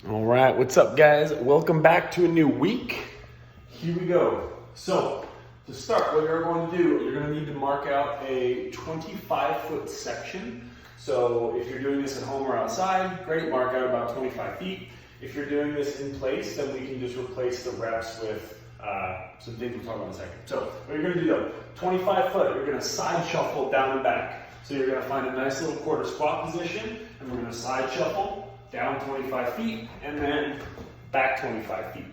All right, what's up, guys? Welcome back to a new week. Here we go. So, to start, what you're going to do, you're going to need to mark out a 25-foot section. So, if you're doing this at home or outside, great, mark out about 25 feet. If you're doing this in place, then we can just replace the reps with some things we'll talk about in a second. So, what you're going to do though, 25 foot, you're going to side shuffle down and back. So, you're going to find a nice little quarter squat position, and we're going to side shuffle down 25 feet, and then back 25 feet.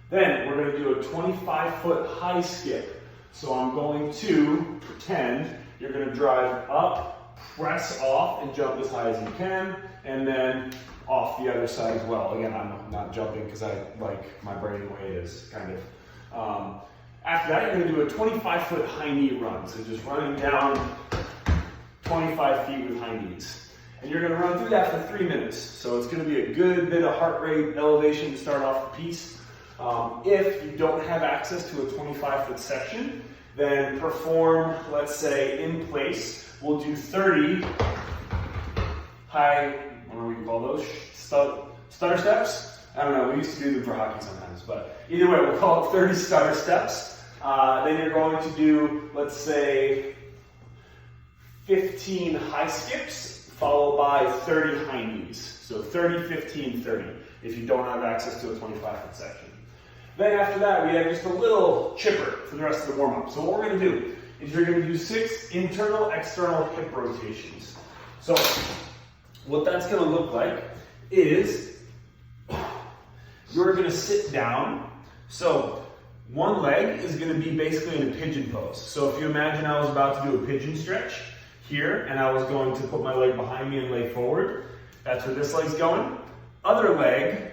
Then we're going to do a 25-foot high skip. So I'm going to pretend you're going to drive up, press off, and jump as high as you can, and then off the other side as well. Again, I'm not jumping because I like my brain the way it is, kind of. After that, you're going to do a 25-foot high knee run. So just running down 25 feet with high knees. And you're going to run through that for 3 minutes. So it's going to be a good bit of heart rate elevation to start off the piece. If you don't have access to a 25-foot section, then perform, let's say, in place. We'll do 30 high, what do we call those? Stutter steps? I don't know, we used to do them for hockey sometimes, but either way, we'll call it 30 stutter steps. Then you're going to do, let's say, 15 high skips, followed by 30 high knees. So 30, 15, 30, if you don't have access to a 25-foot section. Then after that, we have just a little chipper for the rest of the warm-up. So what we're gonna do is you're gonna do 6 internal, external hip rotations. So what that's gonna look like is you're gonna sit down. So one leg is gonna be basically in a pigeon pose. So if you imagine I was about to do a pigeon stretch, here, and I was going to put my leg behind me and lay forward. That's where this leg's going. Other leg,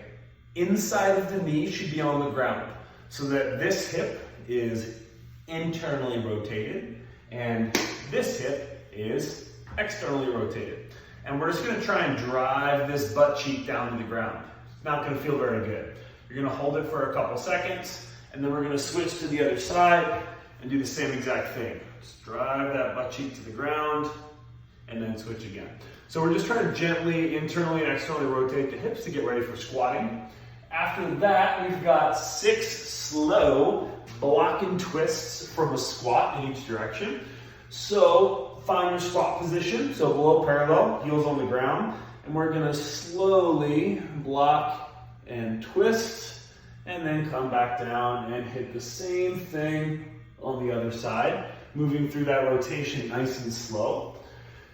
inside of the knee, should be on the ground, so that this hip is internally rotated, and this hip is externally rotated. And we're just gonna try and drive this butt cheek down to the ground. It's not gonna feel very good. You're gonna hold it for a couple seconds, and then we're gonna switch to the other side and do the same exact thing. Just drive that butt cheek to the ground and then switch again. So we're just trying to gently, internally and externally rotate the hips to get ready for squatting. After that, we've got 6 slow block and twists from a squat in each direction. So find your squat position, so below parallel, heels on the ground, and we're gonna slowly block and twist, and then come back down and hit the same thing on the other side, moving through that rotation nice and slow.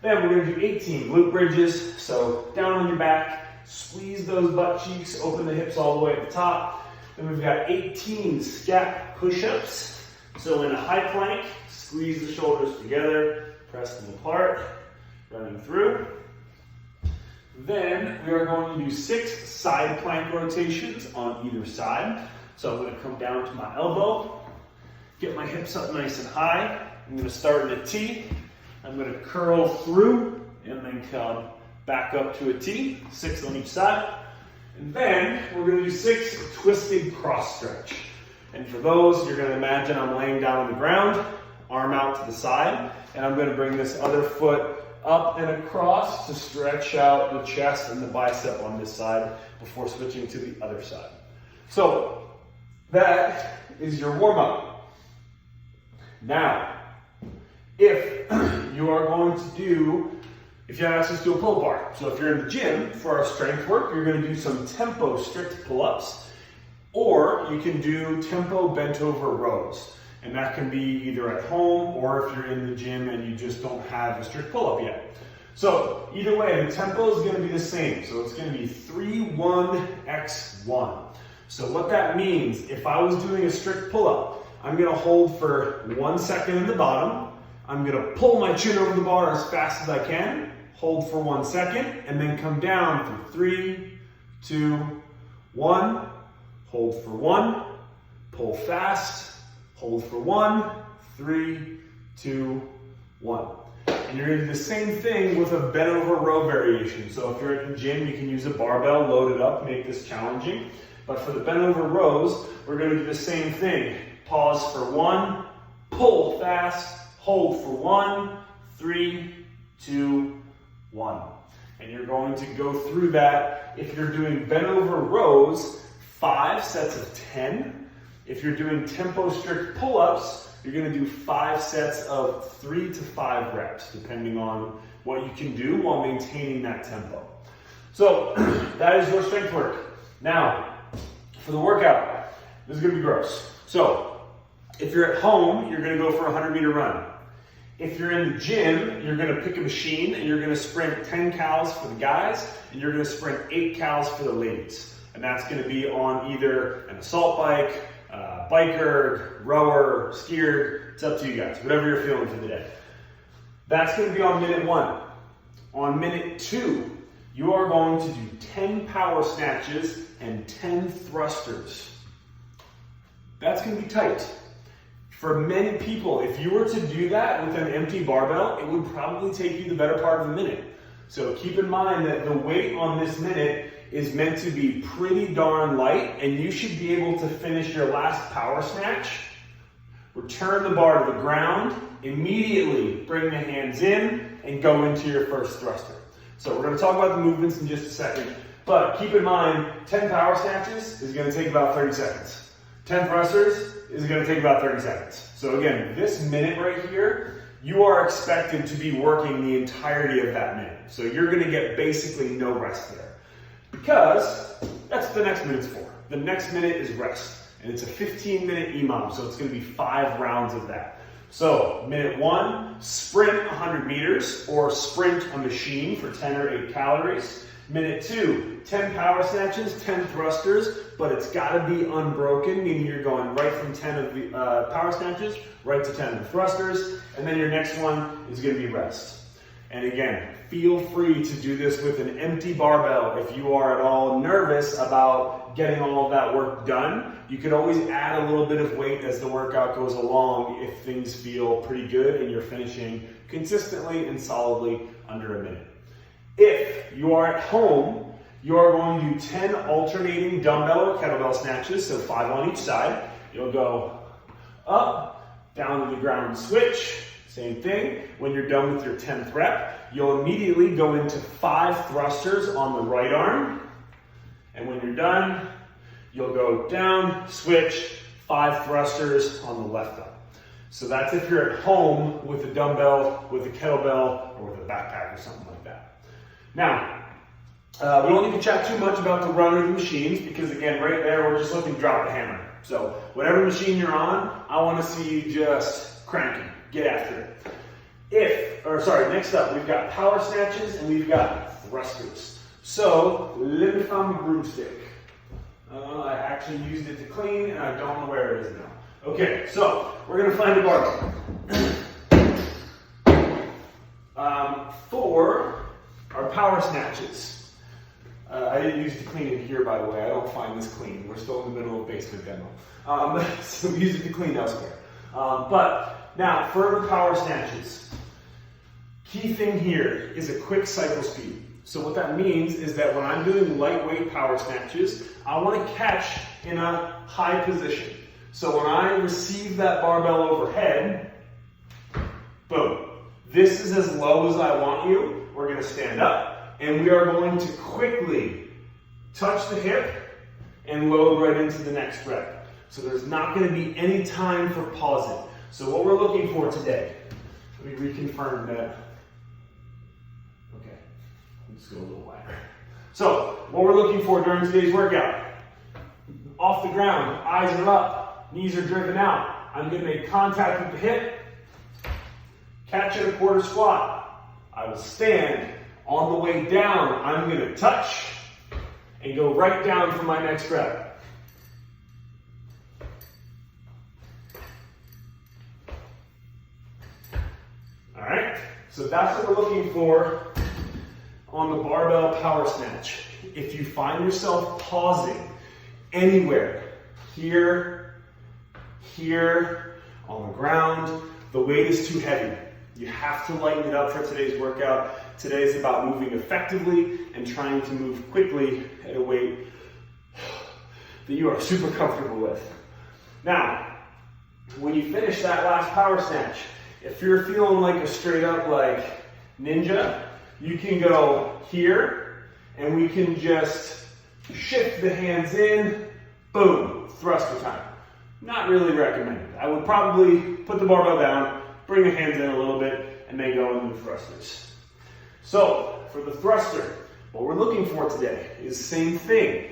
Then we're going to do 18 glute bridges. So down on your back, squeeze those butt cheeks, open the hips all the way at the top. Then we've got 18 scap push-ups. So in a high plank, squeeze the shoulders together, press them apart, running through. Then we are going to do 6 side plank rotations on either side. So I'm going to come down to my elbow, get my hips up nice and high. I'm going to start in a T. I'm going to curl through and then come back up to a T, 6 on each side. And then we're going to do 6 twisted cross stretch. And for those, you're going to imagine I'm laying down on the ground, arm out to the side, and I'm going to bring this other foot up and across to stretch out the chest and the bicep on this side before switching to the other side. So that is your warm-up. Now, if you are going to do, if you have access to a pull bar, so if you're in the gym for our strength work, you're going to do some tempo strict pull-ups, or you can do tempo bent over rows. And that can be either at home or if you're in the gym and you just don't have a strict pull-up yet. So either way, the tempo is going to be the same. So it's going to be 3-1-X-1. So what that means, if I was doing a strict pull-up, I'm going to hold for 1 second in the bottom. I'm going to pull my chin over the bar as fast as I can, hold for 1 second, and then come down for 3, 2, 1, hold for 1, pull fast, hold for 1, 3, 2, 1. And you're going to do the same thing with a bent over row variation. So if you're at the gym, you can use a barbell, load it up, make this challenging. But for the bent over rows, we're going to do the same thing. Pause for 1, pull fast, hold for 1, 3, 2, 1. And you're going to go through that. If you're doing bent over rows, 5 sets of 10. If you're doing tempo strict pull-ups, you're going to do 5 sets of 3 to 5 reps, depending on what you can do while maintaining that tempo. So that is your strength work. Now, for the workout, this is going to be gross. So if you're at home, you're going to go for a 100-meter run. If you're in the gym, you're going to pick a machine and you're going to sprint 10 cals for the guys and you're going to sprint 8 cals for the ladies. And that's going to be on either an assault bike, biker, rower, skier. It's up to you guys, whatever you're feeling for the day. That's going to be on minute 1. On minute 2, you are going to do 10 power snatches and 10 thrusters. That's going to be tight. For many people, if you were to do that with an empty barbell, it would probably take you the better part of a minute. So keep in mind that the weight on this minute is meant to be pretty darn light, and you should be able to finish your last power snatch, return the bar to the ground, immediately bring the hands in, and go into your first thruster. So we're going to talk about the movements in just a second, but keep in mind, 10 power snatches is going to take about 30 seconds. 10 thrusters is going to take about 30 seconds. So again, this minute right here, you are expected to be working the entirety of that minute. So you're going to get basically no rest there, because that's what the next minute's for. The next minute is rest, and it's a 15-minute EMOM, so it's going to be 5 rounds of that. So minute 1, sprint 100 meters or sprint a machine for 10 or 8 calories. Minute 2, 10 power snatches, 10 thrusters, but it's got to be unbroken, meaning you're going right from 10 of the power snatches right to 10 of the thrusters, and then your next one is going to be rest. And again, feel free to do this with an empty barbell if you are at all nervous about getting all of that work done. You could always add a little bit of weight as the workout goes along if things feel pretty good and you're finishing consistently and solidly under a minute. If you are at home, you are going to do 10 alternating dumbbell or kettlebell snatches, so 5 on each side. You'll go up, down to the ground, switch, same thing. When you're done with your 10th rep, you'll immediately go into 5 thrusters on the right arm. And when you're done, you'll go down, switch, 5 thrusters on the left arm. So that's if you're at home with a dumbbell, with a kettlebell, or with a backpack or something like that. Now, we don't need to chat too much about the run or the machines, because again, right there, we're just looking to drop the hammer. So whatever machine you're on, I want to see you just cranking, get after it. Next up, we've got power snatches and we've got thrusters. So let me find my broomstick. I actually used it to clean and I don't know where it is now. Okay, so we're going to find a barbell. For our power snatches, I didn't use it to clean it here, by the way. I don't find this clean. We're still in the middle of a basement demo. So we use it to clean elsewhere. But now, for the power snatches, key thing here is a quick cycle speed. So what that means is that when I'm doing lightweight power snatches, I want to catch in a high position. So when I receive that barbell overhead, boom. This is as low as I want you. We're going to stand up, and we are going to quickly touch the hip and load right into the next rep. So there's not going to be any time for pausing. So what we're looking for today, let me reconfirm that. Okay, let's go a little wider. So what we're looking for during today's workout, off the ground, eyes are up, knees are driven out. I'm going to make contact with the hip, catch at a quarter squat. I will stand. On the way down, I'm going to touch and go right down for my next rep. All right, so that's what we're looking for on the barbell power snatch. If you find yourself pausing anywhere, here, on the ground, the weight is too heavy. You have to lighten it up for today's workout. Today is about moving effectively and trying to move quickly at a weight that you are super comfortable with. Now, when you finish that last power snatch, if you're feeling like a straight up like ninja, You can go here, and we can just shift the hands in, boom, thruster time. Not really recommended. I would probably put the barbell down, bring the hands in a little bit, and then go into the thrusters. So, for the thruster, what we're looking for today is the same thing.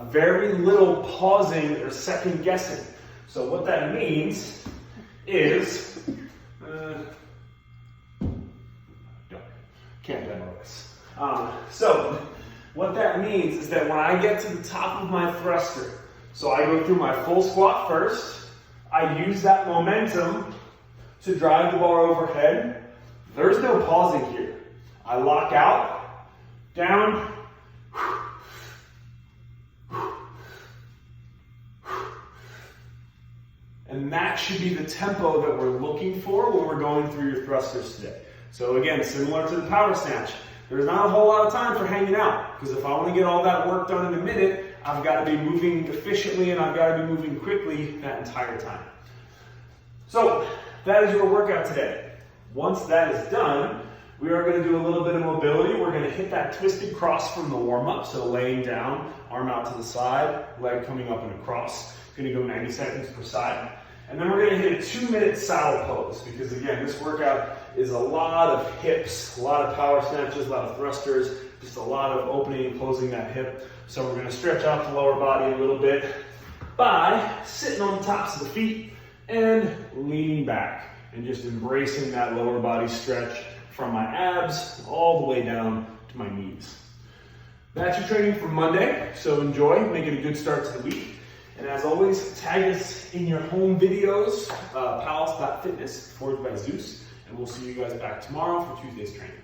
Very little pausing or second guessing. So what that means is, can't demo this. So what that means is that when I get to the top of my thruster, so I go through my full squat first, I use that momentum to drive the bar overhead. There's no pausing here. I lock out, down, and that should be the tempo that we're looking for when we're going through your thrusters today. So again, similar to the power snatch, there's not a whole lot of time for hanging out, because if I want to get all that work done in a minute, I've got to be moving efficiently and I've got to be moving quickly that entire time. So that is your workout today. Once that is done, we are going to do a little bit of mobility. We're going to hit that twisted cross from the warm-up, so laying down, arm out to the side, leg coming up and across. Going to go 90 seconds per side. And then we're going to hit a 2-minute saddle pose, because again, this workout is a lot of hips, a lot of power snatches, a lot of thrusters, just a lot of opening and closing that hip. So we're going to stretch out the lower body a little bit by sitting on the tops of the feet and leaning back and just embracing that lower body stretch from my abs all the way down to my knees. That's your training for Monday, so enjoy, make it a good start to the week. And as always, tag us in your home videos, palace.fitness/Zeus, and we'll see you guys back tomorrow for Tuesday's training.